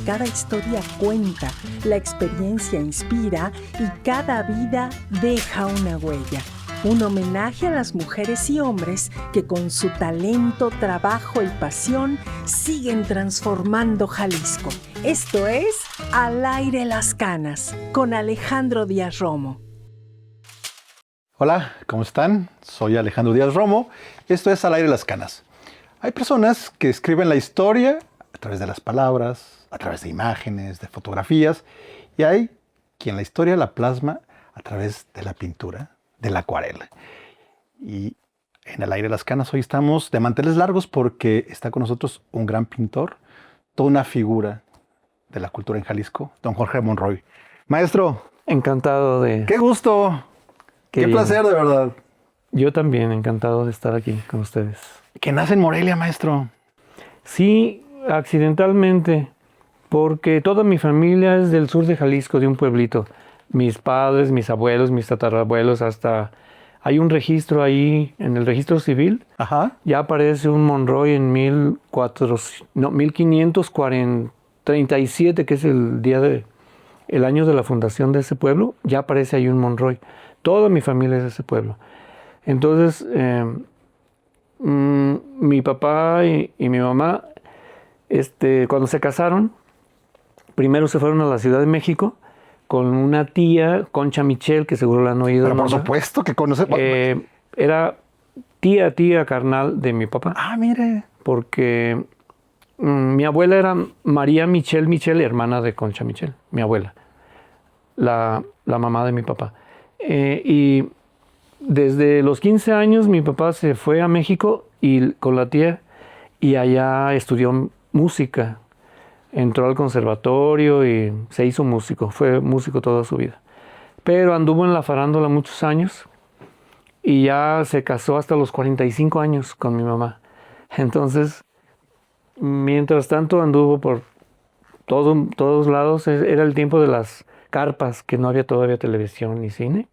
cada historia cuenta, la experiencia inspira y cada vida deja una huella. Un homenaje a las mujeres y hombres que con su talento, trabajo y pasión siguen transformando Jalisco. Esto es Al aire las canas, con Alejandro Díaz Romo. Hola, ¿cómo están? Soy Alejandro Díaz Romo. Esto es Al aire las canas. Hay personas que escriben la historia a través de las palabras, a través de imágenes, de fotografías, y hay quien la historia la plasma a través de la pintura, de la acuarela. Y en Al aire las canas hoy estamos de manteles largos porque está con nosotros un gran pintor, toda una figura de la cultura en Jalisco, don Jorge Monroy. Maestro. Encantado de... ¡Qué gusto! ¡Qué placer, de verdad! Yo también, encantado de estar aquí con ustedes. ¿Que nace en Morelia, maestro? Sí, accidentalmente, porque toda mi familia es del sur de Jalisco, de un pueblito. Mis padres, mis abuelos, mis tatarabuelos, hasta... Hay un registro ahí, en el registro civil. Ajá. Ya aparece un Monroy en 1537, que es el año de la fundación de ese pueblo. Ya aparece ahí un Monroy. Toda mi familia es de ese pueblo. Entonces, mi papá y mi mamá, cuando se casaron, primero se fueron a la Ciudad de México con una tía, Concha Michel, que seguro la han oído. Pero por supuesto que conoce. Era tía carnal de mi papá. Ah, mire. Porque mi abuela era María Michel, hermana de Concha Michel, mi abuela, la mamá de mi papá. Y desde los 15 años mi papá se fue a México con la tía y allá estudió música. Entró al conservatorio y se hizo músico. Fue músico toda su vida. Pero anduvo en la farándula muchos años y ya se casó hasta los 45 años con mi mamá. Entonces, mientras tanto anduvo por todos lados. Era el tiempo de las carpas, que no había todavía televisión ni cine.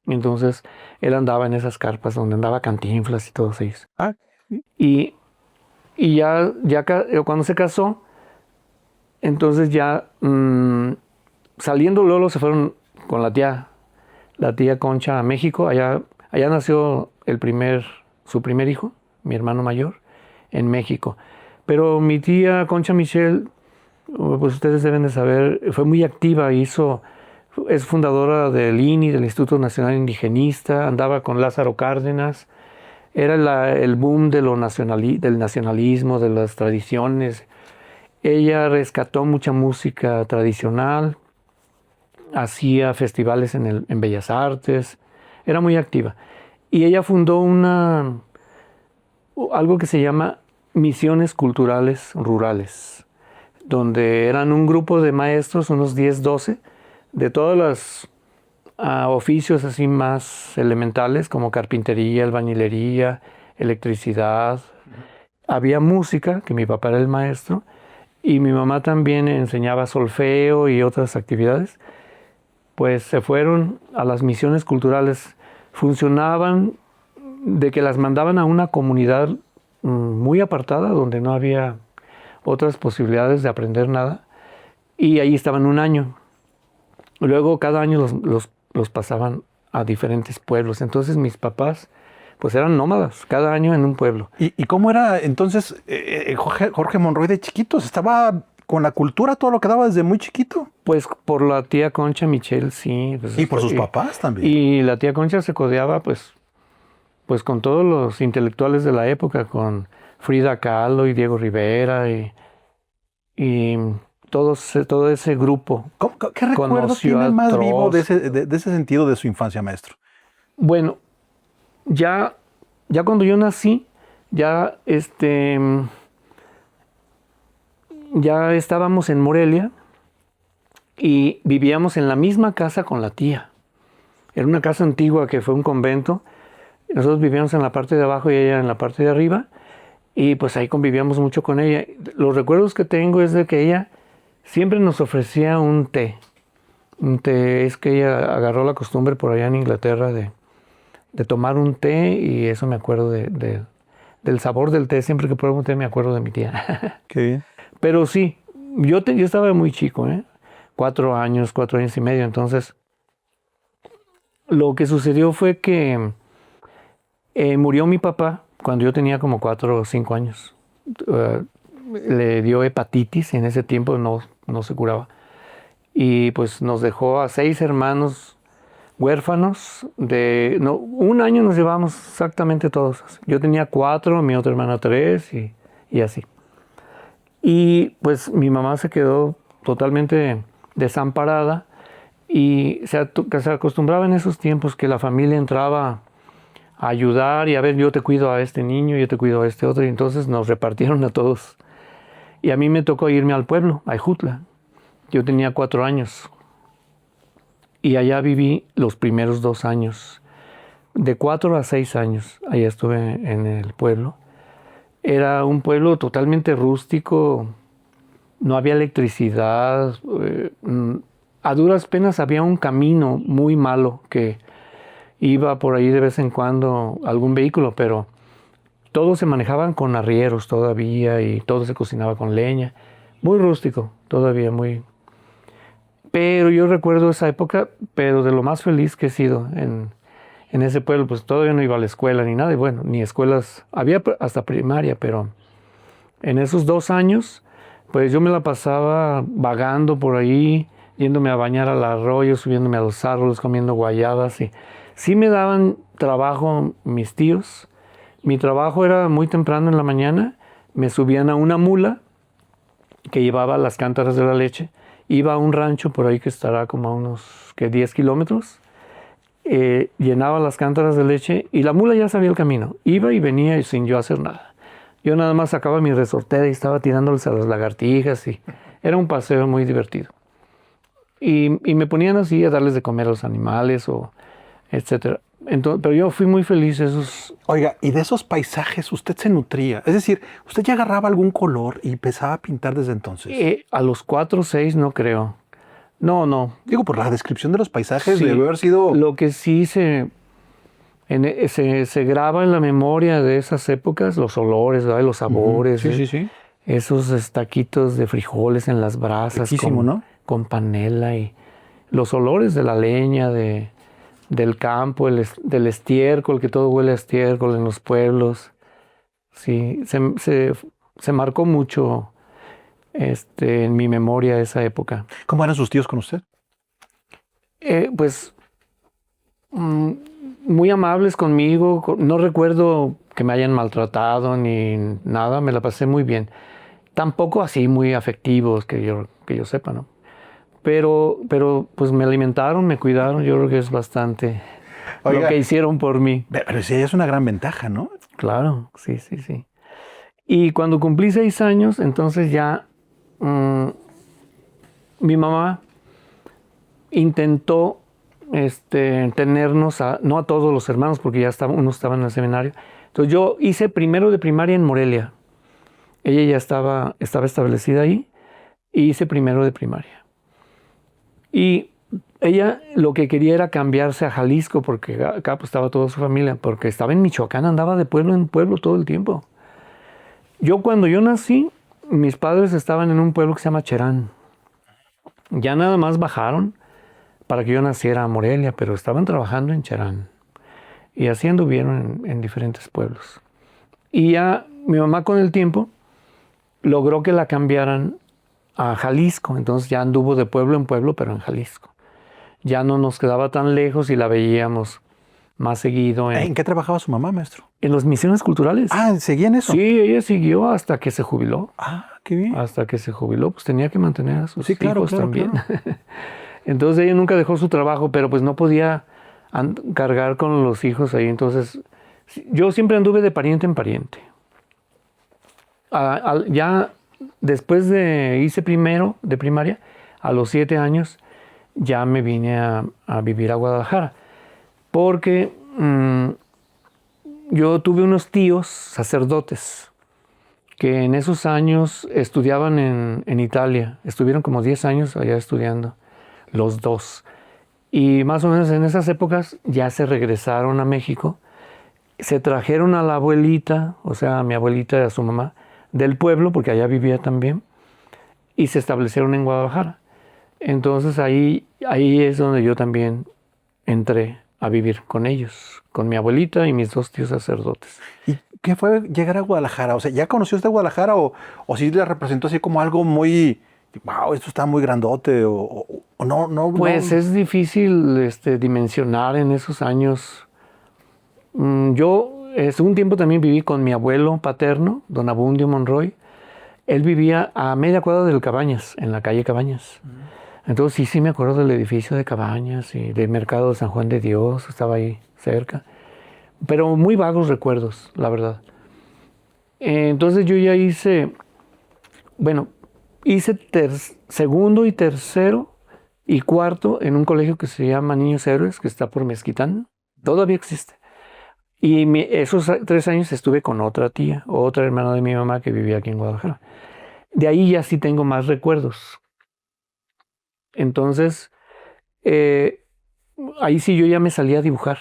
Entonces, él andaba en esas carpas donde andaba Cantinflas y todos ellos. Y ya cuando se casó, entonces ya saliendo luego se fueron con la tía Concha a México. Allá nació su primer hijo, mi hermano mayor, en México. Pero mi tía Concha Michel, pues ustedes deben de saber, fue muy activa, es fundadora del INI, del Instituto Nacional Indigenista, andaba con Lázaro Cárdenas. Era el boom del nacionalismo, de las tradiciones. Ella rescató mucha música tradicional, hacía festivales en Bellas Artes, era muy activa. Y ella fundó algo que se llama Misiones Culturales Rurales, donde eran un grupo de maestros, unos 10, 12, de todos los oficios así más elementales, como carpintería, albañilería, electricidad. Había música, que mi papá era el maestro, y mi mamá también enseñaba solfeo y otras actividades. Pues se fueron a las misiones culturales. Funcionaban de que las mandaban a una comunidad muy apartada, donde no había otras posibilidades de aprender nada, y ahí estaban un año. Luego cada año los pasaban a diferentes pueblos. Entonces mis papás pues eran nómadas, cada año en un pueblo. ¿Y cómo era entonces Jorge Monroy de chiquitos? ¿Estaba con la cultura, todo lo que daba desde muy chiquito? Pues por la tía Concha Michel, sí. Pues, y por sus papás también. Y la tía Concha se codeaba pues con todos los intelectuales de la época, con Frida Kahlo y Diego Rivera y todo ese grupo. ¿Qué recuerdo tiene más vivo de ese sentido de su infancia, maestro? Bueno, ya cuando yo nací, ya estábamos en Morelia y vivíamos en la misma casa con la tía. Era una casa antigua que fue un convento. Nosotros vivíamos en la parte de abajo y ella en la parte de arriba. Y pues ahí convivíamos mucho con ella. Los recuerdos que tengo es de que ella siempre nos ofrecía un té. Es que ella agarró la costumbre por allá en Inglaterra de tomar un té, y eso me acuerdo del sabor del té. Siempre que pruebo un té me acuerdo de mi tía. Qué bien. Pero sí, yo estaba muy chico, 4 años y medio. Entonces, lo que sucedió fue que murió mi papá cuando yo tenía como 4 o 5 años. Le dio hepatitis y en ese tiempo no se curaba. Y pues nos dejó a 6 hermanos huérfanos. Un año nos llevamos exactamente todos. Yo tenía 4, mi otra hermana 3 y así. Y pues mi mamá se quedó totalmente desamparada y se acostumbraba en esos tiempos que la familia entraba a ayudar y a ver, yo te cuido a este niño, yo te cuido a este otro, y entonces nos repartieron a todos. Y a mí me tocó irme al pueblo, a Ejutla. Yo tenía 4 años y allá viví los primeros 2 años. De 4 a 6 años, allá estuve en el pueblo. Era un pueblo totalmente rústico, no había electricidad, a duras penas había un camino muy malo que iba por ahí de vez en cuando algún vehículo, pero todos se manejaban con arrieros todavía y todo se cocinaba con leña. Muy rústico, todavía muy... Pero yo recuerdo esa época, pero de lo más feliz que he sido en ese pueblo. Pues todavía no iba a la escuela ni nada, y bueno, ni escuelas, había hasta primaria, pero en esos 2 años, pues yo me la pasaba vagando por ahí, yéndome a bañar al arroyo, subiéndome a los árboles, comiendo guayabas, y sí me daban trabajo mis tíos. Mi trabajo era muy temprano en la mañana, me subían a una mula que llevaba las cántaras de la leche, iba a un rancho por ahí que estará como a unos 10 kilómetros, llenaba las cántaras de leche y la mula ya sabía el camino, iba y venía sin yo hacer nada. Yo nada más sacaba mi resortera y estaba tirándoles a las lagartijas y era un paseo muy divertido. Y me ponían así a darles de comer a los animales o etcétera. Entonces, pero yo fui muy feliz esos... Oiga, ¿y de esos paisajes usted se nutría? Es decir, ¿usted ya agarraba algún color y empezaba a pintar desde entonces? A los 4 o 6 no creo. No. Digo, por la descripción de los paisajes Sí, debe haber sido... Lo que sí se graba en la memoria de esas épocas, los olores, ¿verdad? Los sabores. Sí. Esos taquitos de frijoles en las brasas. Riquísimo, ¿no? Con panela y los olores de la leña, del campo, del estiércol, que todo huele a estiércol en los pueblos. Sí, se marcó mucho en mi memoria esa época. ¿Cómo eran sus tíos con usted? Pues muy amables conmigo. No recuerdo que me hayan maltratado ni nada, me la pasé muy bien. Tampoco así muy afectivos que yo sepa, ¿no? Pero pues me alimentaron, me cuidaron, yo creo que es bastante lo que hicieron por mí. Pero sí, es una gran ventaja, ¿no? Claro, sí. Y cuando cumplí 6 años, entonces ya mi mamá intentó tenernos, no a todos los hermanos, porque ya unos estaban en el seminario. Entonces yo hice primero de primaria en Morelia. Ella ya estaba establecida ahí, y hice primero de primaria. Y ella lo que quería era cambiarse a Jalisco, porque acá pues, estaba toda su familia, porque estaba en Michoacán, andaba de pueblo en pueblo todo el tiempo. Cuando yo nací, mis padres estaban en un pueblo que se llama Cherán. Ya nada más bajaron para que yo naciera a Morelia, pero estaban trabajando en Cherán. Y así anduvieron en diferentes pueblos. Y ya mi mamá con el tiempo logró que la cambiaran a Jalisco, entonces ya anduvo de pueblo en pueblo, pero en Jalisco. Ya no nos quedaba tan lejos y la veíamos más seguido. ¿En qué trabajaba su mamá, maestro? En las misiones culturales. Ah, ¿seguía en eso? Sí, ella siguió hasta que se jubiló. Ah, qué bien. Hasta que se jubiló, pues tenía que mantener a sus hijos también. Claro. Entonces ella nunca dejó su trabajo, pero pues no podía cargar con los hijos ahí. Entonces yo siempre anduve de pariente en pariente. Ya después hice primero de primaria, a los 7 años ya me vine a vivir a Guadalajara, porque yo tuve unos tíos sacerdotes que en esos años estudiaban en Italia, estuvieron como 10 años allá estudiando, los dos, y más o menos en esas épocas ya se regresaron a México, se trajeron a la abuelita, o sea, a mi abuelita y a su mamá, del pueblo, porque allá vivía también, y se establecieron en Guadalajara. Entonces ahí es donde yo también entré a vivir con ellos, con mi abuelita y mis 2 tíos sacerdotes. ¿Y qué fue llegar a Guadalajara? O sea, ¿ya conoció usted Guadalajara o sí le representó así como algo muy, wow, esto está muy grandote o no? Pues no? es difícil dimensionar en esos años. Yo un tiempo también viví con mi abuelo paterno, don Abundio Monroy. Él vivía a media cuadra del Cabañas, en la calle Cabañas. Entonces sí me acuerdo del edificio de Cabañas y del mercado de San Juan de Dios, estaba ahí cerca. Pero muy vagos recuerdos, la verdad. Entonces yo ya hice segundo y tercero y cuarto en un colegio que se llama Niños Héroes, que está por Mezquitán. Todavía existe. Y esos 3 años estuve con otra tía, otra hermana de mi mamá que vivía aquí en Guadalajara. De ahí ya sí tengo más recuerdos. Entonces, ahí sí yo ya me salía a dibujar.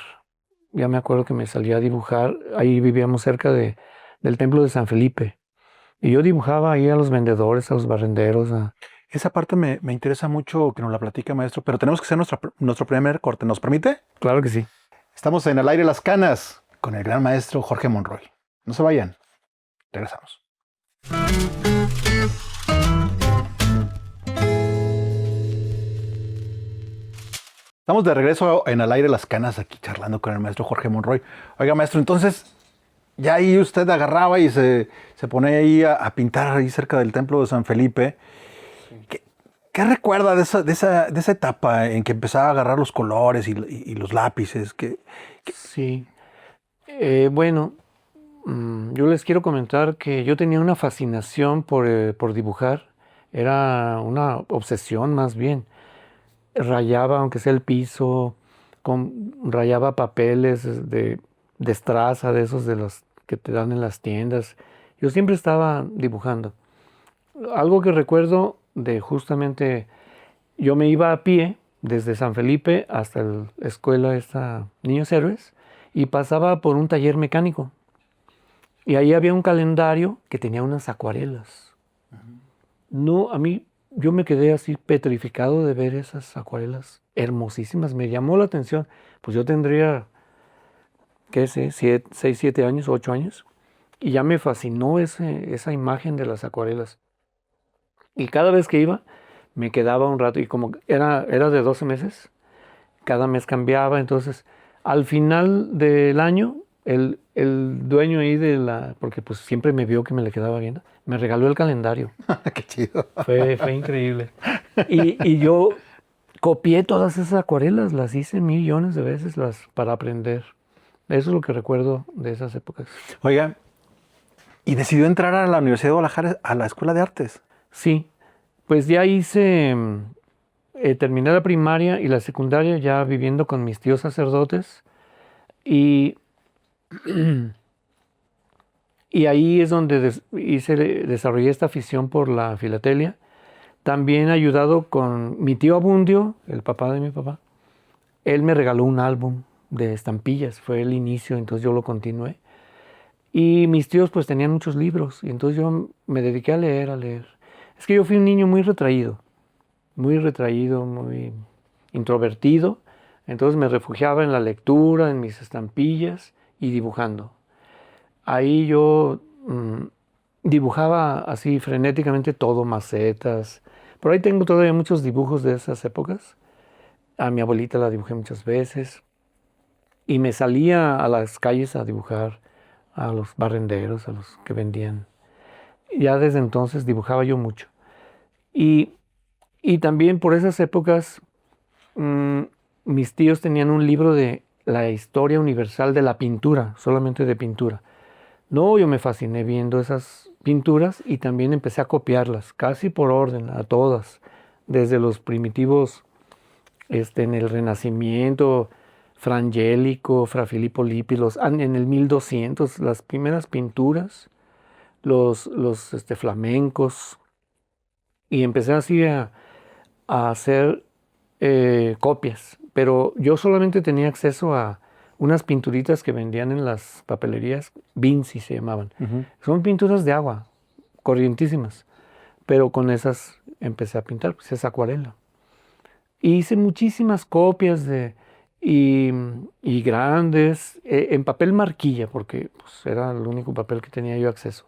Ya me acuerdo que me salía a dibujar. Ahí vivíamos cerca del templo de San Felipe. Y yo dibujaba ahí a los vendedores, a los barrenderos. Esa parte me interesa mucho que nos la platique, maestro, pero tenemos que hacer nuestro primer corte. ¿Nos permite? Claro que sí. Estamos en Al Aire las Canas con el gran maestro Jorge Monroy. No se vayan. Regresamos. Estamos de regreso en Al Aire las Canas, aquí charlando con el maestro Jorge Monroy. Oiga, maestro, entonces ya ahí usted agarraba y se ponía ahí a pintar ahí cerca del templo de San Felipe. ¿Qué recuerda de esa etapa en que empezaba a agarrar los colores y los lápices? Sí. Bueno, yo les quiero comentar que yo tenía una fascinación por dibujar. Era una obsesión más bien. Rayaba, aunque sea el piso, rayaba papeles de estraza, de esos de los que te dan en las tiendas. Yo siempre estaba dibujando. Algo que recuerdo de justamente, yo me iba a pie desde San Felipe hasta la escuela esta Niños Héroes y pasaba por un taller mecánico. Y ahí había un calendario que tenía unas acuarelas. No, yo me quedé así petrificado de ver esas acuarelas hermosísimas. Me llamó la atención. Pues yo tendría, qué sé, 6, 7 años, 8 años. Y ya me fascinó esa imagen de las acuarelas. Y cada vez que iba, me quedaba un rato. Y como era de 12 meses, cada mes cambiaba. Entonces, al final del año, el dueño ahí porque pues siempre me vio que me le quedaba viendo, me regaló el calendario. ¡Qué chido! Fue increíble. Y yo copié todas esas acuarelas, las hice millones de veces para aprender. Eso es lo que recuerdo de esas épocas. Oiga, ¿y decidió entrar a la Universidad de Guadalajara, a la Escuela de Artes? Sí, pues ya terminé la primaria y la secundaria ya viviendo con mis tíos sacerdotes. Y ahí es donde desarrollé esta afición por la filatelia. También ayudado con mi tío Abundio, el papá de mi papá. Él me regaló un álbum de estampillas, fue el inicio, entonces yo lo continué. Y mis tíos pues tenían muchos libros y entonces yo me dediqué a leer. Es que yo fui un niño muy retraído, muy introvertido. Entonces me refugiaba en la lectura, en mis estampillas y dibujando. Ahí yo dibujaba así frenéticamente todo, macetas. Por ahí tengo todavía muchos dibujos de esas épocas. A mi abuelita la dibujé muchas veces. Y me salía a las calles a dibujar a los barrenderos, a los que vendían. Ya desde entonces dibujaba yo mucho. Y también por esas épocas mis tíos tenían un libro de la historia universal de la pintura, solamente de pintura. No, yo me fasciné viendo esas pinturas y también empecé a copiarlas, casi por orden, a todas, desde los primitivos en el Renacimiento, Fra Angelico, Fra Filippo Lippi, en el 1200, las primeras pinturas, los flamencos, y empecé así a hacer copias, pero yo solamente tenía acceso a unas pinturitas que vendían en las papelerías, Vinci se llamaban. Uh-huh. Son pinturas de agua, corrientísimas, pero con esas empecé a pintar, pues es acuarela. Y hice muchísimas copias y grandes, en papel marquilla, porque pues, era el único papel que tenía yo acceso.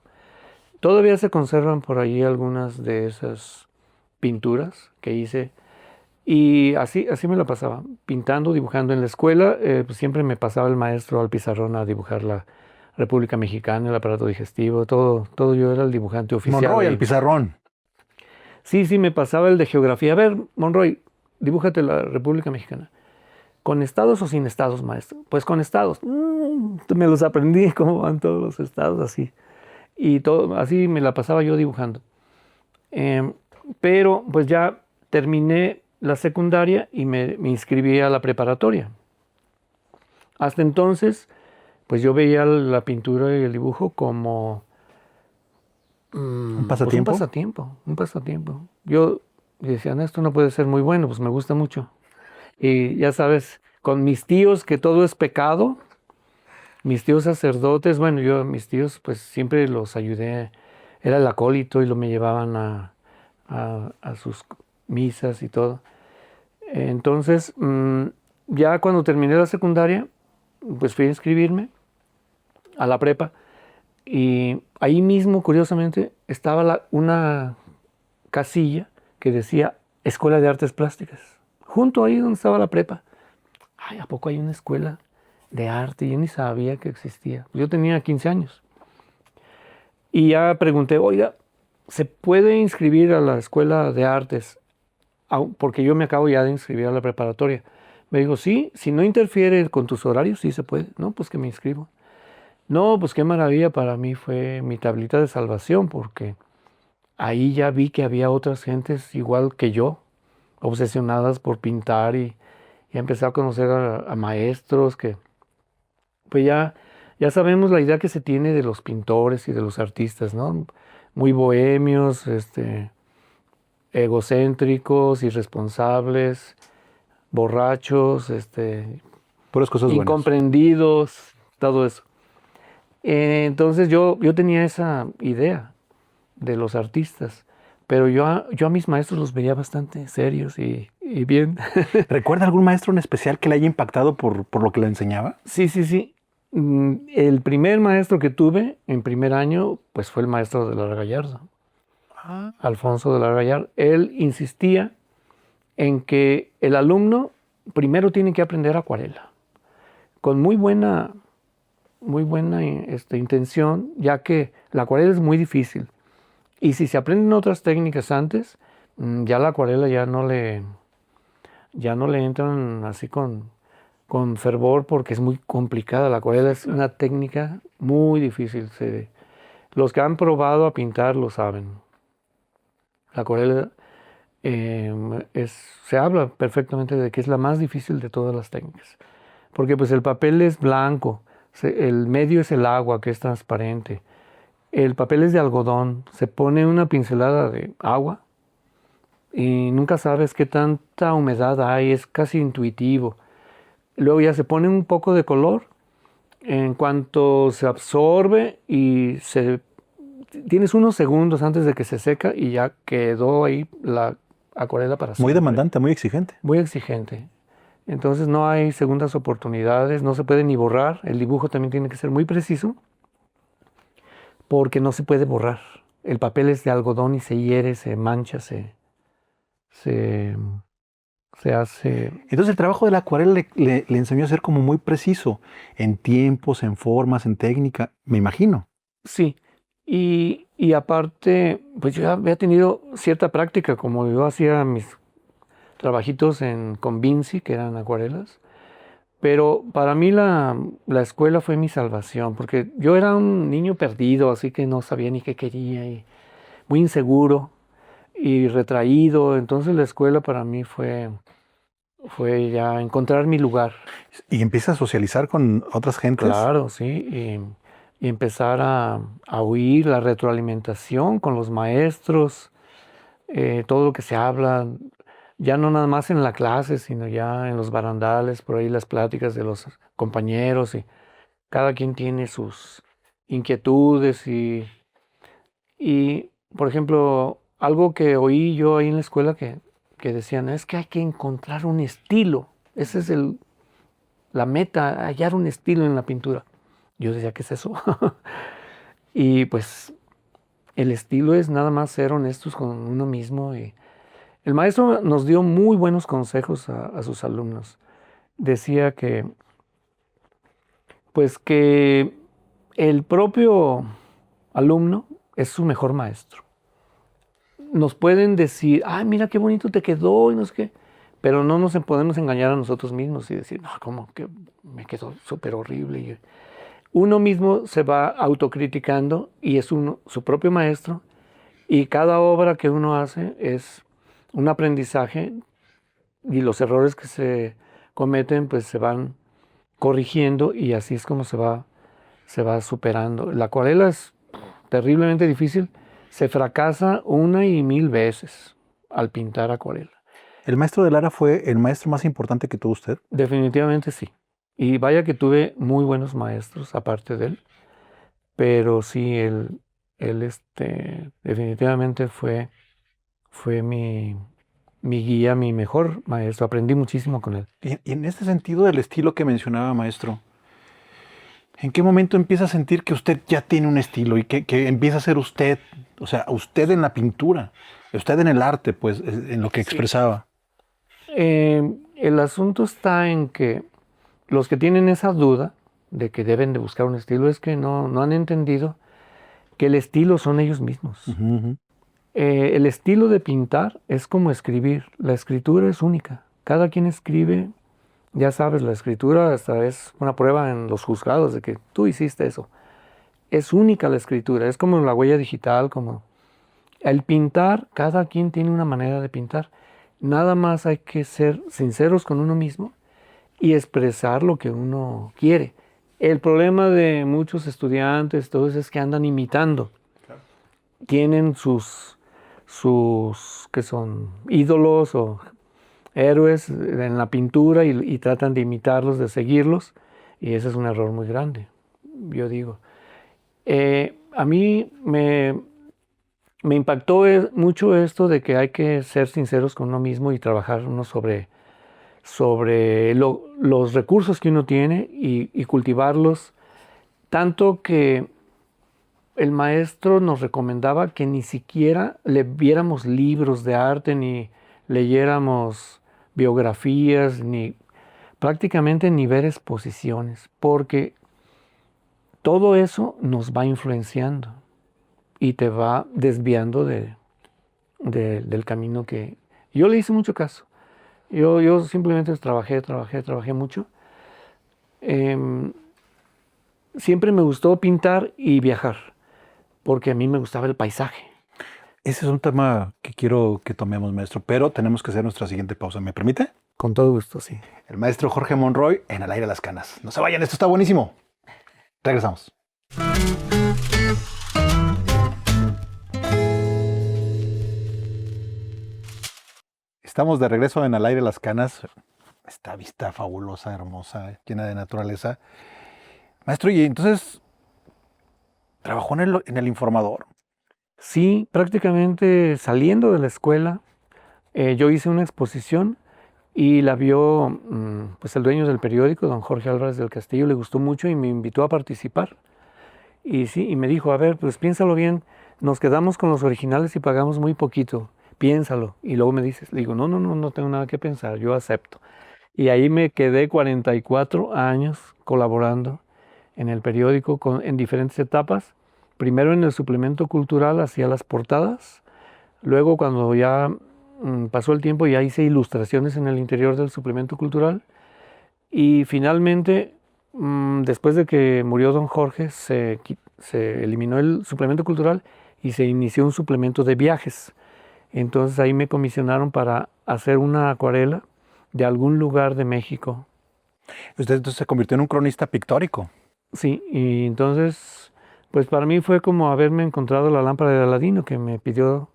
Todavía se conservan por ahí algunas de esas pinturas que hice. Y así me la pasaba, pintando, dibujando. En la escuela pues siempre me pasaba el maestro al pizarrón a dibujar la República Mexicana, el aparato digestivo, todo yo era el dibujante oficial. Monroy, ahí. el pizarrón. Sí, me pasaba el de geografía. A ver, Monroy, dibújate la República Mexicana. ¿Con estados o sin estados, maestro? Pues con estados. Me los aprendí cómo van todos los estados así. Y todo, así me la pasaba yo dibujando. Pero pues ya terminé la secundaria y me inscribí a la preparatoria. Hasta entonces, pues yo veía la pintura y el dibujo como ¿Un pasatiempo? Pues un pasatiempo. Yo decía, no, esto no puede ser muy bueno, pues me gusta mucho. Y ya sabes, con mis tíos que todo es pecado, mis tíos sacerdotes, bueno, yo a mis tíos pues siempre los ayudé, era el acólito y me llevaban a sus misas y todo. Entonces, ya cuando terminé la secundaria, pues fui a inscribirme a la prepa y ahí mismo, curiosamente, estaba una casilla que decía Escuela de Artes Plásticas, junto ahí donde estaba la prepa. Ay, ¿a poco hay una escuela de arte? Yo ni sabía que existía. Yo tenía 15 años. Y ya pregunté, oiga, ¿se puede inscribir a la Escuela de Artes? Porque yo me acabo ya de inscribir a la preparatoria. Me dijo, sí, si no interfiere con tus horarios, sí se puede. No, pues que me inscribo. No, pues qué maravilla, para mí fue mi tablita de salvación, porque ahí ya vi que había otras gentes igual que yo, obsesionadas por pintar y empecé a conocer a maestros que, pues ya sabemos la idea que se tiene de los pintores y de los artistas, ¿no? Muy bohemios, egocéntricos, irresponsables, borrachos, Puras cosas buenas. incomprendidos, todo eso. Entonces yo tenía esa idea de los artistas, pero yo a mis maestros los veía bastante serios y bien. ¿Recuerda algún maestro en especial que le haya impactado por lo que le enseñaba? Sí. El primer maestro que tuve en primer año, pues fue el maestro de Lara Gallardo. Alfonso de Lara Gallardo. Él insistía en que el alumno primero tiene que aprender acuarela, con muy buena intención, ya que la acuarela es muy difícil. Y si se aprenden otras técnicas antes, ya la acuarela ya no le entran así con fervor, porque es muy complicada. La acuarela es una técnica muy difícil. Los que han probado a pintar lo saben. La acuarela se habla perfectamente de que es la más difícil de todas las técnicas. Porque pues el papel es blanco, el medio es el agua, que es transparente. El papel es de algodón, se pone una pincelada de agua y nunca sabes qué tanta humedad hay, es casi intuitivo. Luego ya se pone un poco de color, en cuanto se absorbe y tienes unos segundos antes de que se seca y ya quedó ahí la acuarela para siempre. Muy demandante, muy exigente. Muy exigente. Entonces no hay segundas oportunidades, no se puede ni borrar. El dibujo también tiene que ser muy preciso, porque no se puede borrar. El papel es de algodón y se hiere, se mancha, se hace... Entonces el trabajo de la acuarela le enseñó a ser como muy preciso en tiempos, en formas, en técnica, me imagino. Sí, y aparte, pues yo había tenido cierta práctica, como yo hacía mis trabajitos con Vinci, que eran acuarelas, pero para mí la escuela fue mi salvación, porque yo era un niño perdido, así que no sabía ni qué quería, y muy inseguro y retraído. Entonces la escuela para mí fue ya encontrar mi lugar. Y empieza a socializar con otras gentes. Claro, sí, y empezar a oír la retroalimentación con los maestros, todo lo que se habla, ya no nada más en la clase, sino ya en los barandales, por ahí las pláticas de los compañeros, y cada quien tiene sus inquietudes y por ejemplo, algo que oí yo ahí en la escuela que decían, es que hay que encontrar un estilo. Esa es la meta, hallar un estilo en la pintura. Yo decía, ¿qué es eso? Y pues el estilo es nada más ser honestos con uno mismo. Y el maestro nos dio muy buenos consejos a sus alumnos. Decía pues que el propio alumno es su mejor maestro. Nos pueden decir, ay, mira qué bonito te quedó y no sé qué, pero no nos podemos engañar a nosotros mismos y decir, no, como que me quedó súper horrible. Y uno mismo se va autocriticando y es su propio maestro, y cada obra que uno hace es un aprendizaje, y los errores que se cometen pues se van corrigiendo, y así es como se va superando. La acuarela es terriblemente difícil. Se fracasa 1 y 1000 veces al pintar acuarela. ¿El maestro de Lara fue el maestro más importante que tuvo usted? Definitivamente sí. Y vaya que tuve muy buenos maestros aparte de él. Pero sí, él definitivamente fue mi guía, mi mejor maestro. Aprendí muchísimo con él. Y en este sentido del estilo que mencionaba, maestro, ¿en qué momento empieza a sentir que usted ya tiene un estilo y que empieza a ser usted, o sea, usted en la pintura, usted en el arte, pues, en lo que expresaba? El asunto está en que los que tienen esa duda de que deben de buscar un estilo es que no han entendido que el estilo son ellos mismos. Uh-huh. El estilo de pintar es como escribir. La escritura es única. Cada quien escribe. Ya sabes, la escritura hasta es una prueba en los juzgados de que tú hiciste eso. Es única la escritura, es como la huella digital, como el pintar, cada quien tiene una manera de pintar. Nada más hay que ser sinceros con uno mismo y expresar lo que uno quiere. El problema de muchos estudiantes, todos, es que andan imitando. Claro. Tienen sus que son ídolos o héroes en la pintura y tratan de imitarlos, de seguirlos, y ese es un error muy grande, yo digo. A mí me impactó mucho esto de que hay que ser sinceros con uno mismo y trabajar uno sobre los recursos que uno tiene y cultivarlos, tanto que el maestro nos recomendaba que ni siquiera le viéramos libros de arte, ni leyéramos biografías, prácticamente ni ver exposiciones, porque todo eso nos va influenciando y te va desviando del camino que... Yo le hice mucho caso. Yo simplemente trabajé mucho. Siempre me gustó pintar y viajar, porque a mí me gustaba el paisaje. Ese es un tema que quiero que tomemos, maestro, pero tenemos que hacer nuestra siguiente pausa. ¿Me permite? Con todo gusto, sí. El maestro Jorge Monroy en Al Aire las Canas. No se vayan, esto está buenísimo. Regresamos. Estamos de regreso en Al Aire las Canas. Esta vista fabulosa, hermosa, llena de naturaleza. Maestro, y entonces, ¿trabajó en el Informador? Sí, prácticamente saliendo de la escuela, yo hice una exposición y la vio pues el dueño del periódico, don Jorge Álvarez del Castillo, le gustó mucho y me invitó a participar. Y sí, y me dijo, a ver, pues piénsalo bien, nos quedamos con los originales y pagamos muy poquito, piénsalo. Y luego me dices, le digo, no tengo nada que pensar, yo acepto. Y ahí me quedé 44 años colaborando en el periódico en diferentes etapas. Primero en el suplemento cultural hacía las portadas, luego cuando ya pasó el tiempo ya hice ilustraciones en el interior del suplemento cultural, y finalmente después de que murió don Jorge se eliminó el suplemento cultural y se inició un suplemento de viajes. Entonces ahí me comisionaron para hacer una acuarela de algún lugar de México. Usted entonces se convirtió en un cronista pictórico. Sí, y entonces pues para mí fue como haberme encontrado la lámpara de Aladino, que me pidió,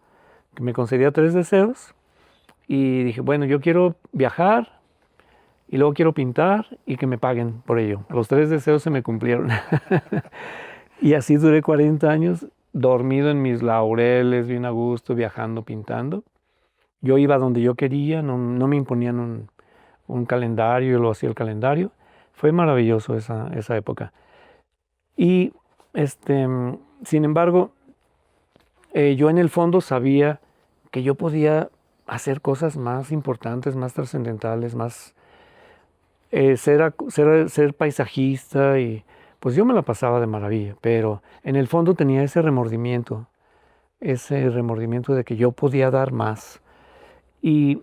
que me concedía 3 deseos. Y dije, bueno, yo quiero viajar y luego quiero pintar y que me paguen por ello. Los 3 deseos se me cumplieron. Y así duré 40 años dormido en mis laureles, bien a gusto, viajando, pintando. Yo iba donde yo quería, no me imponían un calendario, yo lo hacía el calendario. Fue maravilloso esa época. Y, sin embargo, yo en el fondo sabía que yo podía hacer cosas más importantes, más trascendentales, más ser paisajista, y pues yo me la pasaba de maravilla, pero en el fondo tenía ese remordimiento de que yo podía dar más. Y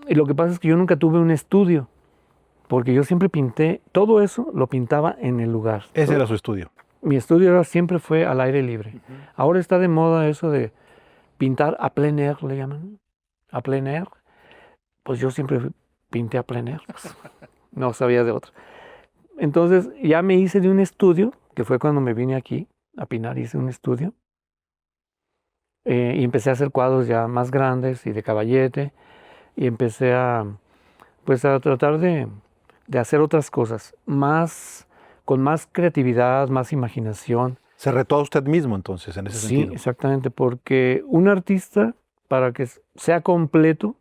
lo que pasa es que yo nunca tuve un estudio, porque yo siempre pinté, todo eso lo pintaba en el lugar. Ese era su estudio. Mi estudio siempre fue al aire libre. Ahora está de moda eso de pintar a plein air, le llaman, a plein air. Pues yo siempre pinté a plein air, pues, no sabía de otro. Entonces ya me hice de un estudio, que fue cuando me vine aquí a Pinar, hice un estudio. Y empecé a hacer cuadros ya más grandes y de caballete. Y empecé pues a tratar de hacer otras cosas, con más creatividad, más imaginación. Se retó a usted mismo entonces, en ese sentido. Sí, exactamente, porque un artista, para que sea completo,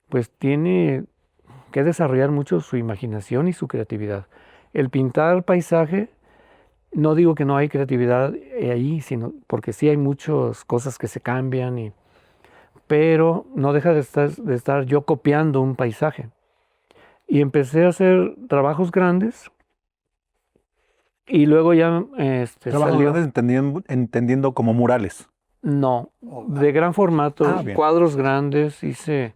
pues tiene que desarrollar mucho su imaginación y su creatividad. El pintar paisaje, no digo que no hay creatividad ahí, sino porque sí hay muchas cosas que se cambian, pero no deja de estar yo copiando un paisaje. Y empecé a hacer trabajos grandes y luego ya Trabajos salió. grandes entendiendo como murales. No, de gran formato, bien. cuadros grandes. Hice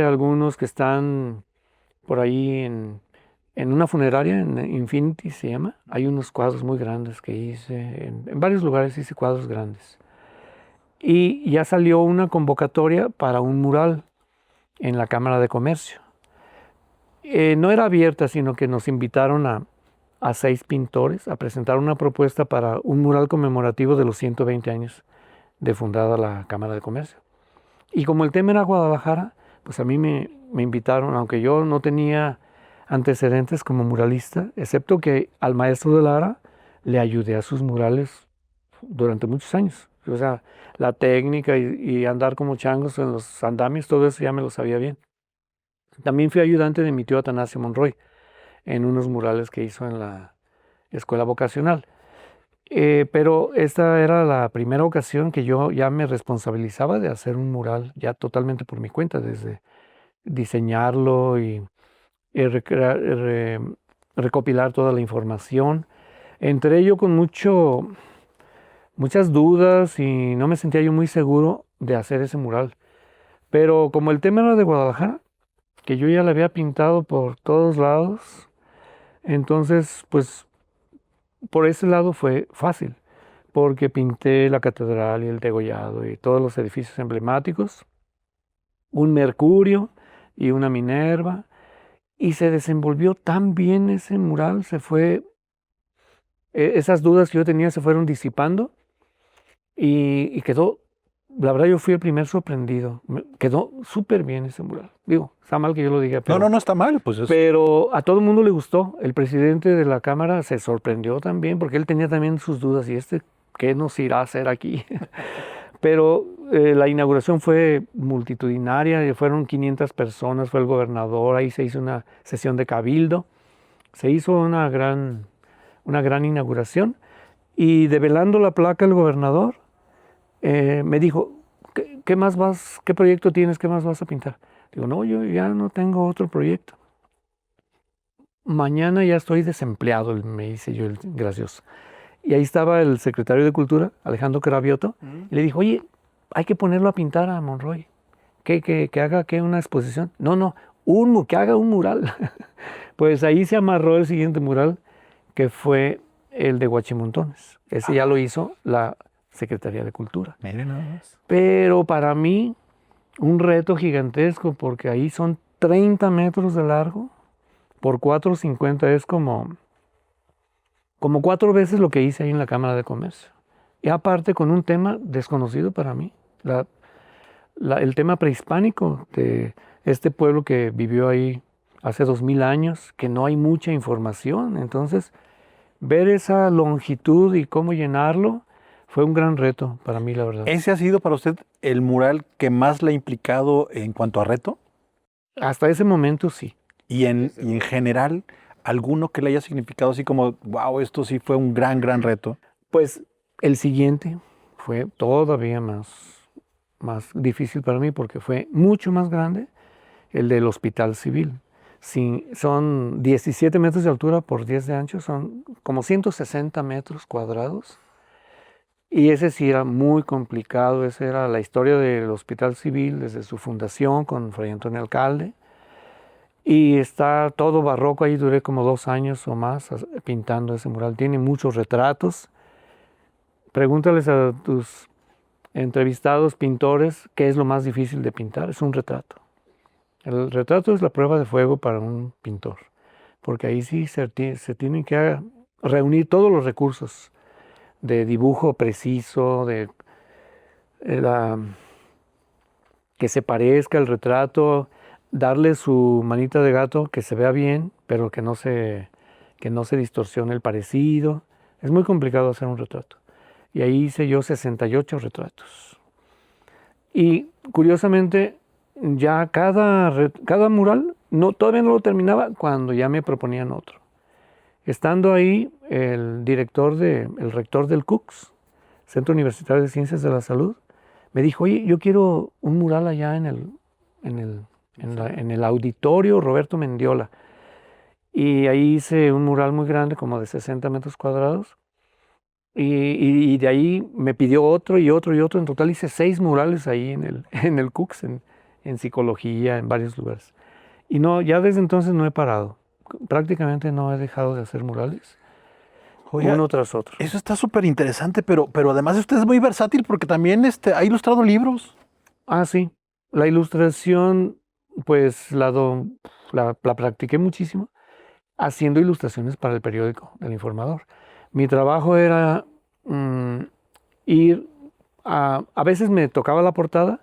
algunos que están por ahí en una funeraria, en Infinity se llama. Hay unos cuadros muy grandes que hice. En varios lugares hice cuadros grandes. Y ya salió una convocatoria para un mural en la Cámara de Comercio. No era abierta, sino que nos invitaron a 6 pintores a presentar una propuesta para un mural conmemorativo de los 120 años de fundada la Cámara de Comercio. Y como el tema era Guadalajara, pues a mí me invitaron, aunque yo no tenía antecedentes como muralista, excepto que al maestro de Lara le ayudé a sus murales durante muchos años. O sea, la técnica y andar como changos en los andamios, todo eso ya me lo sabía bien. También fui ayudante de mi tío Atanasio Monroy en unos murales que hizo en la escuela vocacional. Pero esta era la primera ocasión que yo ya me responsabilizaba de hacer un mural ya totalmente por mi cuenta, desde diseñarlo y recopilar toda la información. Entré yo con muchas dudas y no me sentía yo muy seguro de hacer ese mural. Pero como el tema era de Guadalajara, que yo ya la había pintado por todos lados, entonces pues por ese lado fue fácil, porque pinté la catedral y el degollado y todos los edificios emblemáticos, un Mercurio y una Minerva, y se desenvolvió tan bien ese mural, esas dudas que yo tenía se fueron disipando y quedó. La verdad, yo fui el primer sorprendido. Quedó súper bien ese mural. Digo, está mal que yo lo diga, pero, No está mal, pues pero a todo el mundo le gustó. El presidente de la Cámara se sorprendió también, porque él tenía también sus dudas. ¿Y qué nos irá a hacer aquí? Pero la inauguración fue multitudinaria, fueron 500 personas, fue el gobernador, ahí se hizo una sesión de cabildo. Se hizo una gran inauguración. Y develando la placa el gobernador, me dijo, ¿qué proyecto tienes? ¿Qué más vas a pintar? Digo, no, yo ya no tengo otro proyecto. Mañana ya estoy desempleado, me dice yo, el gracioso. Y ahí estaba el secretario de Cultura, Alejandro Cravioto, y le dijo, oye, hay que ponerlo a pintar a Monroy. Que haga una exposición. No, que haga un mural. Pues ahí se amarró el siguiente mural, que fue el de Huachimontones. Ese ya lo hizo la Secretaría de Cultura. Miren nada más. Pero para mí, un reto gigantesco, porque ahí son 30 metros de largo por 4,50, es como 4 veces lo que hice ahí en la Cámara de Comercio. Y aparte con un tema desconocido para mí, el tema prehispánico de este pueblo que vivió ahí hace 2000 años, que no hay mucha información. Entonces, ver esa longitud y cómo llenarlo Fue un gran reto para mí, la verdad. ¿Ese ha sido para usted el mural que más le ha implicado en cuanto a reto? Hasta ese momento sí. Y en general, alguno que le haya significado así como, wow, esto sí fue un gran, gran reto. Pues el siguiente fue todavía más difícil para mí porque fue mucho más grande, el del Hospital Civil. Sí, son 17 metros de altura por 10 de ancho, son como 160 metros cuadrados. Y ese sí era muy complicado, esa era la historia del Hospital Civil desde su fundación con Fray Antonio Alcalde. Y está todo barroco, ahí duré como 2 años o más pintando ese mural. Tiene muchos retratos. Pregúntales a tus entrevistados pintores qué es lo más difícil de pintar. Es un retrato. El retrato es la prueba de fuego para un pintor, porque ahí sí se tienen que reunir todos los recursos de dibujo preciso, de que se parezca el retrato, darle su manita de gato que se vea bien, pero que no se distorsione el parecido. Es muy complicado hacer un retrato. Y ahí hice yo 68 retratos. Y curiosamente, ya cada mural, todavía no lo terminaba cuando ya me proponían otro. Estando ahí, el rector del CUCS, Centro Universitario de Ciencias de la Salud, me dijo, oye, yo quiero un mural allá en el auditorio Roberto Mendiola. Y ahí hice un mural muy grande, como de 60 metros cuadrados. Y de ahí me pidió otro y otro y otro. En total hice 6 murales ahí en el CUCS, en psicología, en varios lugares. Y no, ya desde entonces no he parado. Prácticamente no he dejado de hacer murales, Oiga, uno tras otro. eso está súper interesante, pero además usted es muy versátil porque también ha ilustrado libros. Ah, sí. La ilustración, pues la practiqué muchísimo haciendo ilustraciones para el periódico El Informador. Mi trabajo era ir a veces me tocaba la portada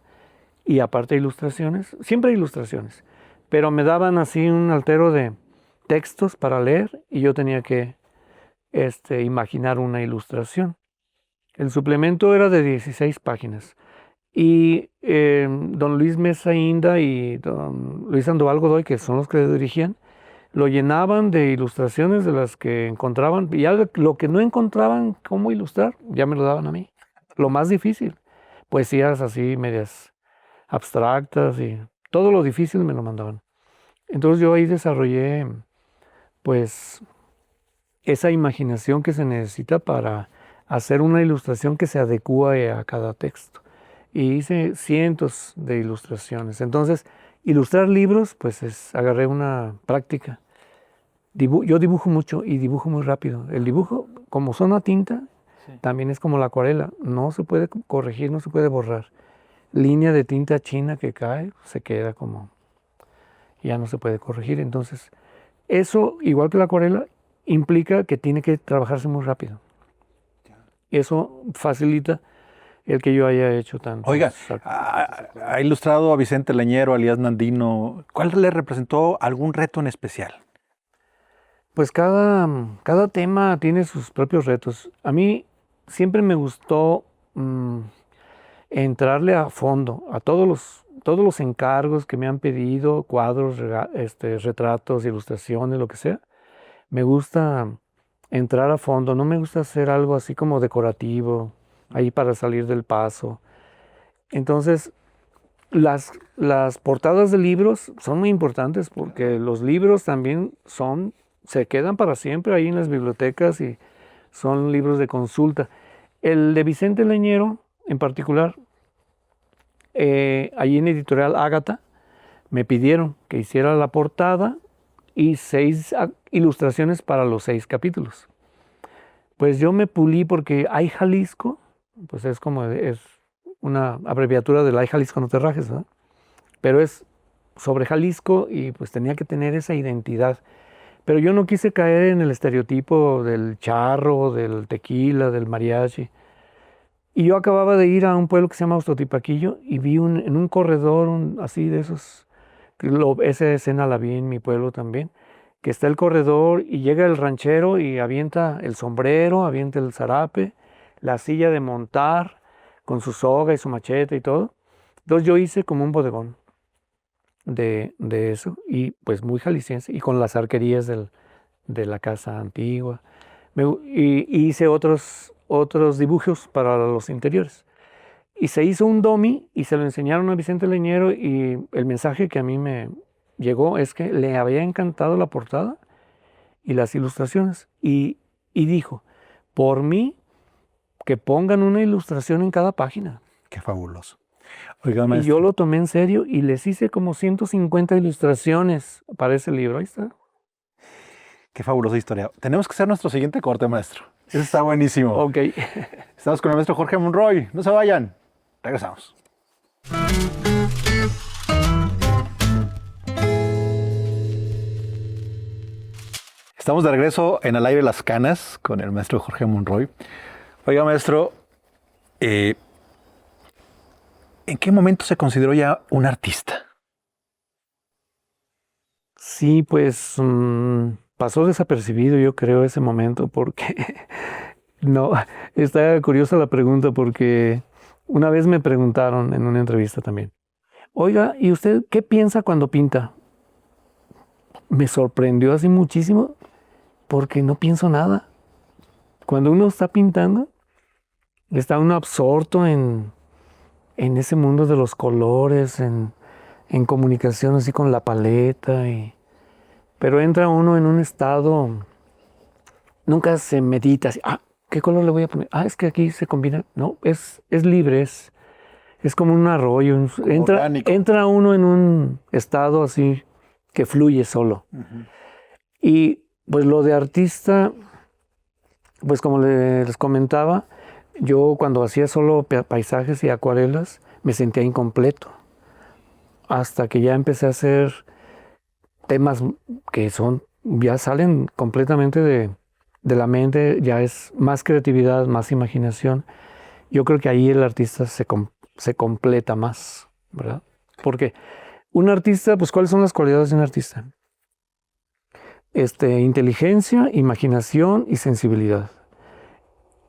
y aparte ilustraciones, siempre ilustraciones, pero me daban así un altero de textos para leer y yo tenía que imaginar una ilustración. El suplemento era de 16 páginas y don Luis Mesa Inda y don Luis Sandoval Godoy, que son los que lo dirigían, lo llenaban de ilustraciones de las que encontraban, y ya lo que no encontraban cómo ilustrar, ya me lo daban a mí. Lo más difícil, poesías así medias abstractas y todo lo difícil me lo mandaban. Entonces yo ahí desarrollé pues esa imaginación que se necesita para hacer una ilustración que se adecúe a cada texto. Y hice cientos de ilustraciones. Entonces, ilustrar libros, pues agarré una práctica. Yo dibujo mucho y dibujo muy rápido. El dibujo, como son a tinta, también es como la acuarela. No se puede corregir, no se puede borrar. Línea de tinta china que cae, se queda como... ya no se puede corregir. Entonces, eso, igual que la acuarela, implica que tiene que trabajarse muy rápido. Eso facilita el que yo haya hecho tanto. Oiga, ha ilustrado a Vicente Leñero, alias Nandino. ¿Cuál le representó algún reto en especial? Pues cada tema tiene sus propios retos. A mí siempre me gustó entrarle a fondo a todos los encargos que me han pedido, cuadros, retratos, ilustraciones, lo que sea. Me gusta entrar a fondo, no me gusta hacer algo así como decorativo, ahí para salir del paso. Entonces, las portadas de libros son muy importantes porque los libros también se quedan para siempre ahí en las bibliotecas y son libros de consulta. El de Vicente Leñero, en particular, allí en Editorial Ágata, me pidieron que hiciera la portada y 6 ilustraciones para los 6 capítulos. Pues yo me pulí porque Ay Jalisco, pues es una abreviatura del Ay Jalisco no te rajes, ¿verdad? Pero es sobre Jalisco y pues tenía que tener esa identidad. Pero yo no quise caer en el estereotipo del charro, del tequila, del mariachi. Y yo acababa de ir a un pueblo que se llama Ostotipaquillo y vi en un corredor así de esos, esa escena la vi en mi pueblo también, que está el corredor y llega el ranchero y avienta el sombrero, avienta el zarape, la silla de montar con su soga y su machete y todo. Entonces yo hice como un bodegón de eso, y pues muy jalisciense, y con las arquerías de la casa antigua. Y hice otros dibujos para los interiores. Y se hizo un domi y se lo enseñaron a Vicente Leñero, y el mensaje que a mí me llegó es que le había encantado la portada y las ilustraciones. Y dijo, por mí, que pongan una ilustración en cada página. Qué fabuloso. Oiga, Y maestro. yo lo tomé en serio y les hice como 150 ilustraciones para ese libro. Ahí está. Qué fabulosa historia. Tenemos que hacer nuestro siguiente corte, maestro. Eso está buenísimo. Ok. Estamos con el maestro Jorge Monroy. No se vayan. Regresamos. Estamos de regreso en Al Aire las Canas con el maestro Jorge Monroy. Oiga, maestro, ¿en qué momento se consideró ya un artista? Sí, pues pasó desapercibido, yo creo, ese momento, porque no, está curiosa la pregunta, porque una vez me preguntaron en una entrevista también, oiga, ¿y usted qué piensa cuando pinta? Me sorprendió así muchísimo, porque no pienso nada. Cuando uno está pintando, está uno absorto en ese mundo de los colores, en comunicación así con la paleta, pero entra uno en un estado, nunca se medita así, ¿qué color le voy a poner? Es que aquí se combina. No, es libre, es como un arroyo. Orgánico. Entra uno en un estado así que fluye solo. Uh-huh. Y pues lo de artista, pues como les comentaba, yo cuando hacía solo paisajes y acuarelas me sentía incompleto. Hasta que ya empecé a hacer temas que ya salen completamente de la mente, ya es más creatividad, más imaginación. Yo creo que ahí el artista se completa más, ¿verdad? Porque un artista, pues ¿cuáles son las cualidades de un artista? Inteligencia, imaginación y sensibilidad.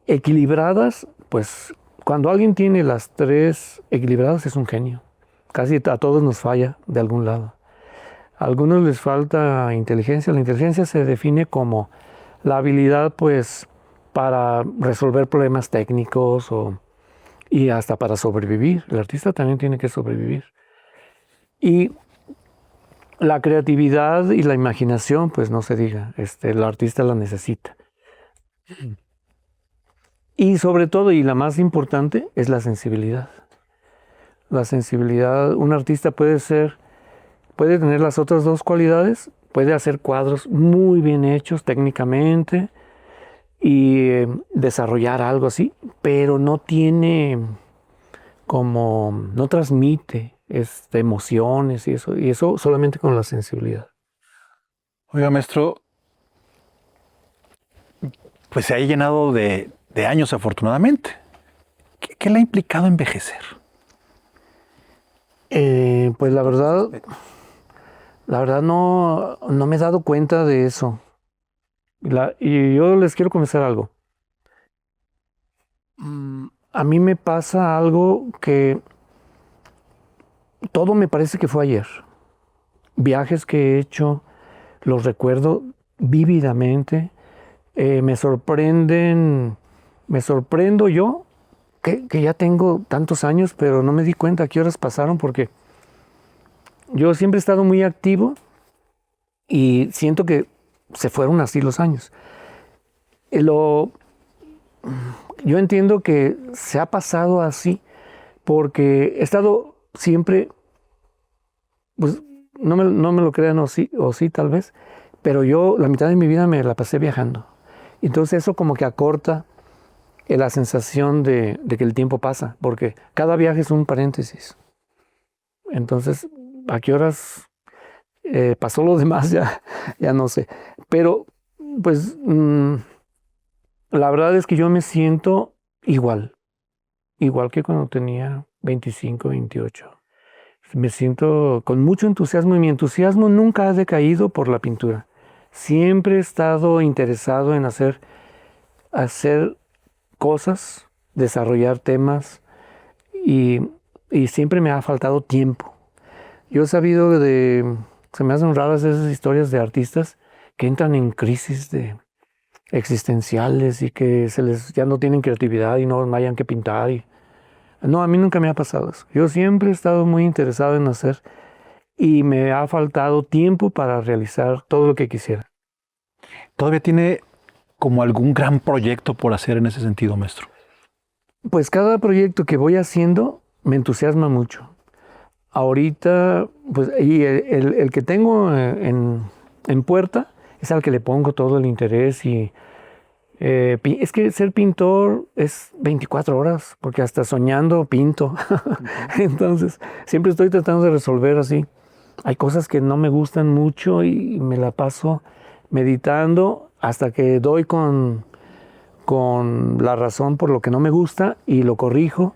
Equilibradas, pues cuando alguien tiene las tres equilibradas es un genio. Casi a todos nos falla de algún lado. A algunos les falta inteligencia. La inteligencia se define como la habilidad, pues, para resolver problemas técnicos y hasta para sobrevivir. El artista también tiene que sobrevivir. Y la creatividad y la imaginación, pues no se diga, el artista la necesita. Y sobre todo, y la más importante, es la sensibilidad. La sensibilidad, un artista puede tener las otras dos cualidades, puede hacer cuadros muy bien hechos técnicamente y desarrollar algo así, pero no transmite emociones y eso solamente con la sensibilidad. Oiga, maestro, pues se ha llenado de años afortunadamente. ¿Qué le ha implicado envejecer? Pues la verdad no me he dado cuenta de eso. Y yo les quiero confesar algo. A mí me pasa algo que todo me parece que fue ayer. Viajes que he hecho, los recuerdo vívidamente. Me sorprendo yo que ya tengo tantos años, pero no me di cuenta a qué horas pasaron, porque yo siempre he estado muy activo y siento que se fueron así los años. Yo entiendo que se ha pasado así porque he estado siempre, pues no me lo crean o sí tal vez, pero yo la mitad de mi vida me la pasé viajando. Entonces eso como que acorta la sensación de que el tiempo pasa, porque cada viaje es un paréntesis. Entonces, ¿a qué horas pasó lo demás? Ya no sé. Pero, pues, la verdad es que yo me siento igual que cuando tenía 25, 28. Me siento con mucho entusiasmo, y mi entusiasmo nunca ha decaído por la pintura. Siempre he estado interesado en hacer cosas, desarrollar temas y siempre me ha faltado tiempo. Yo he sabido se me hacen raras esas historias de artistas que entran en crisis existenciales y que ya no tienen creatividad y no hayan que pintar. No, a mí nunca me ha pasado eso. Yo siempre he estado muy interesado en hacer y me ha faltado tiempo para realizar todo lo que quisiera. ¿Todavía tiene como algún gran proyecto por hacer en ese sentido, maestro? Pues cada proyecto que voy haciendo me entusiasma mucho. Ahorita, pues, y el que tengo en puerta es al que le pongo todo el interés y es que ser pintor es 24 horas, porque hasta soñando pinto. Entonces, siempre estoy tratando de resolver así. Hay cosas que no me gustan mucho y me la paso meditando hasta que doy con la razón por lo que no me gusta y lo corrijo.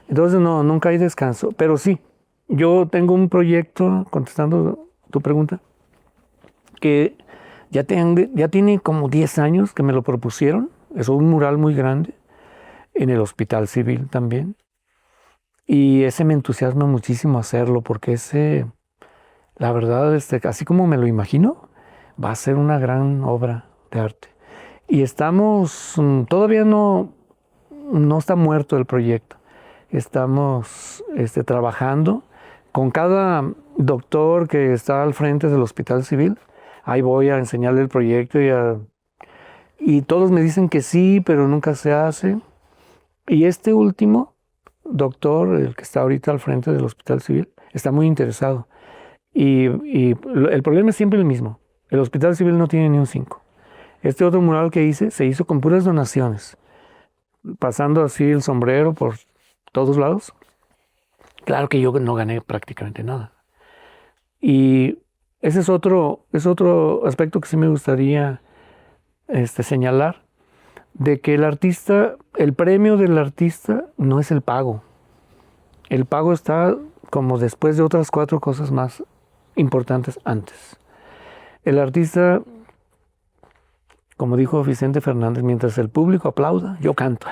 Entonces, no, nunca hay descanso. Pero sí, yo tengo un proyecto, contestando tu pregunta, que ya tiene como 10 años que me lo propusieron. Es un mural muy grande en el Hospital Civil también. Y ese me entusiasma muchísimo hacerlo porque la verdad, así como me lo imagino, va a ser una gran obra de arte. Y todavía no está muerto el proyecto. Estamos trabajando con cada doctor que está al frente del Hospital Civil. Ahí voy a enseñarle el proyecto y todos me dicen que sí, pero nunca se hace. Y este último doctor, el que está ahorita al frente del Hospital Civil, está muy interesado. Y el problema es siempre el mismo. El Hospital Civil no tiene ni un 5. Este otro mural que hice se hizo con puras donaciones, pasando así el sombrero por todos lados. Claro que yo no gané prácticamente nada. Y ese es otro aspecto que sí me gustaría señalar, de que el premio del artista no es el pago. El pago está como después de otras 4 cosas más importantes antes. El artista, como dijo Vicente Fernández, mientras el público aplauda, yo canto.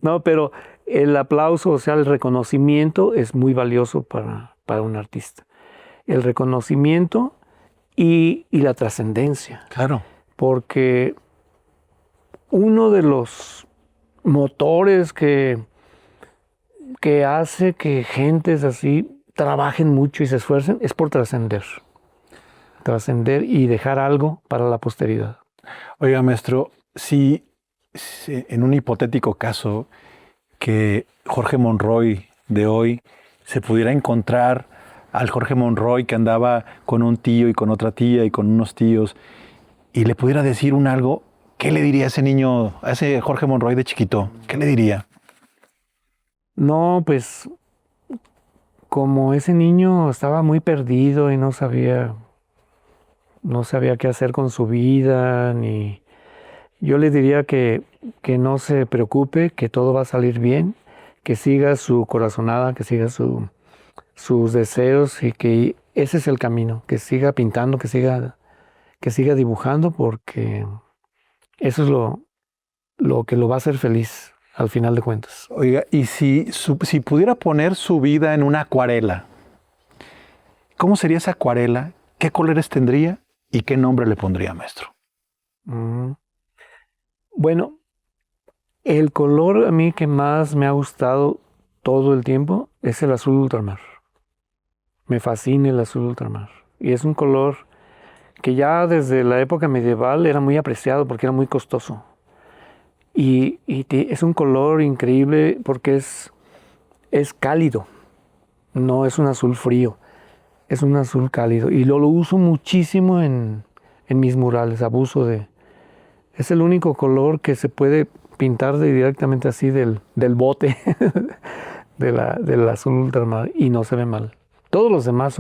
No, pero el aplauso, o sea, el reconocimiento es muy valioso para un artista. El reconocimiento y la trascendencia. Claro. Porque uno de los motores que hace que gentes así trabajen mucho y se esfuercen es por trascender. Trascender y dejar algo para la posteridad. Oiga, maestro, si en un hipotético caso que Jorge Monroy de hoy se pudiera encontrar al Jorge Monroy que andaba con un tío y con otra tía y con unos tíos y le pudiera decir algo, ¿qué le diría a ese niño, a ese Jorge Monroy de chiquito? ¿Qué le diría? No, pues como ese niño estaba muy perdido y no sabía qué hacer con su vida, yo le diría que no se preocupe, que todo va a salir bien, que siga su corazonada, que siga sus deseos y que ese es el camino, que siga pintando, que siga dibujando, porque eso es lo que lo va a hacer feliz al final de cuentas. Oiga, y si pudiera poner su vida en una acuarela, ¿cómo sería esa acuarela? ¿Qué colores tendría? ¿Y qué nombre le pondría, maestro? Bueno, el color a mí que más me ha gustado todo el tiempo es el azul ultramar. Me fascina el azul ultramar. Y es un color que ya desde la época medieval era muy apreciado porque era muy costoso. Y es un color increíble porque es cálido, no es un azul frío. Es un azul cálido y lo uso muchísimo en mis murales, es el único color que se puede pintar directamente así del bote del azul ultramar y no se ve mal. Todos los demás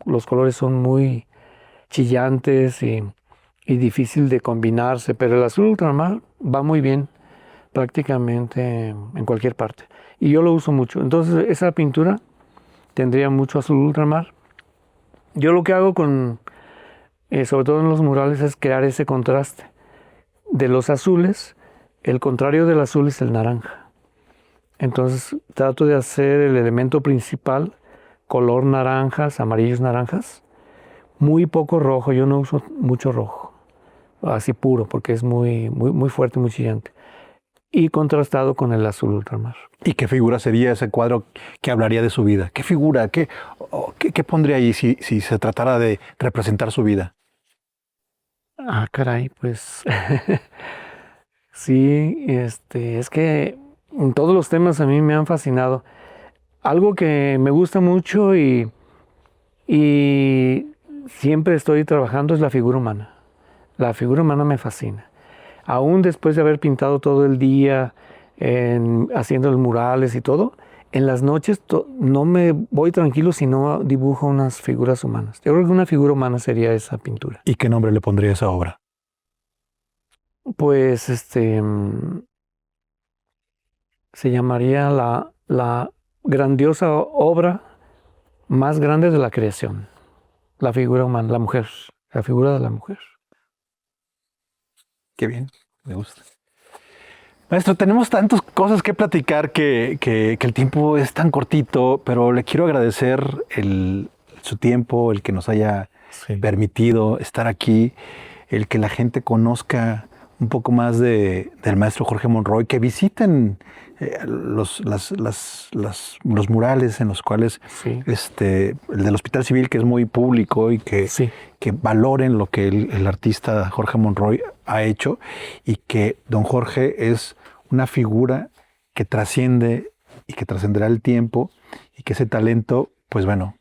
los colores son muy chillantes y difícil de combinarse, pero el azul ultramar va muy bien prácticamente en cualquier parte y yo lo uso mucho. Entonces esa pintura tendría mucho azul ultramar. Yo lo que hago sobre todo en los murales, es crear ese contraste de los azules el contrario del azul es el naranja. Entonces trato de hacer el elemento principal, color naranjas, amarillos naranjas, muy poco rojo, yo no uso mucho rojo, así puro, porque es muy fuerte, muy chillante. Y contrastado con el azul ultramar. ¿Y qué figura sería ese cuadro que hablaría de su vida? ¿Qué figura? ¿Qué pondría ahí si se tratara de representar su vida? Ah, caray, pues sí, es que todos los temas a mí me han fascinado. Algo que me gusta mucho y siempre estoy trabajando es la figura humana. La figura humana me fascina. Aún después de haber pintado todo el día, haciendo los murales y todo, en las noches no me voy tranquilo si no dibujo unas figuras humanas. Yo creo que una figura humana sería esa pintura. ¿Y qué nombre le pondría a esa obra? Pues se llamaría la grandiosa obra más grande de la creación. La figura humana, la mujer, la figura de la mujer. Qué bien, me gusta. Maestro, tenemos tantas cosas que platicar que el tiempo es tan cortito, pero le quiero agradecer su tiempo, el que nos haya permitido estar aquí, el que la gente conozca un poco más del maestro Jorge Monroy, que visiten los murales en los cuales el del Hospital Civil, que es muy público, y que valoren lo que el artista Jorge Monroy ha hecho, y que don Jorge es una figura que trasciende y que trascenderá el tiempo, y que ese talento, pues bueno,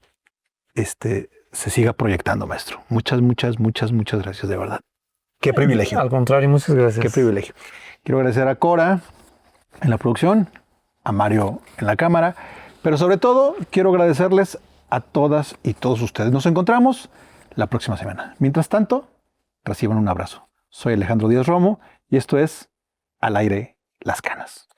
se siga proyectando, maestro. Muchas gracias, de verdad. Qué privilegio. Al contrario, muchas gracias. Qué privilegio. Quiero agradecer a Cora en la producción, a Mario en la cámara, pero sobre todo quiero agradecerles a todas y todos ustedes. Nos encontramos la próxima semana. Mientras tanto, reciban un abrazo. Soy Alejandro Díaz Romo y esto es Al Aire las Canas.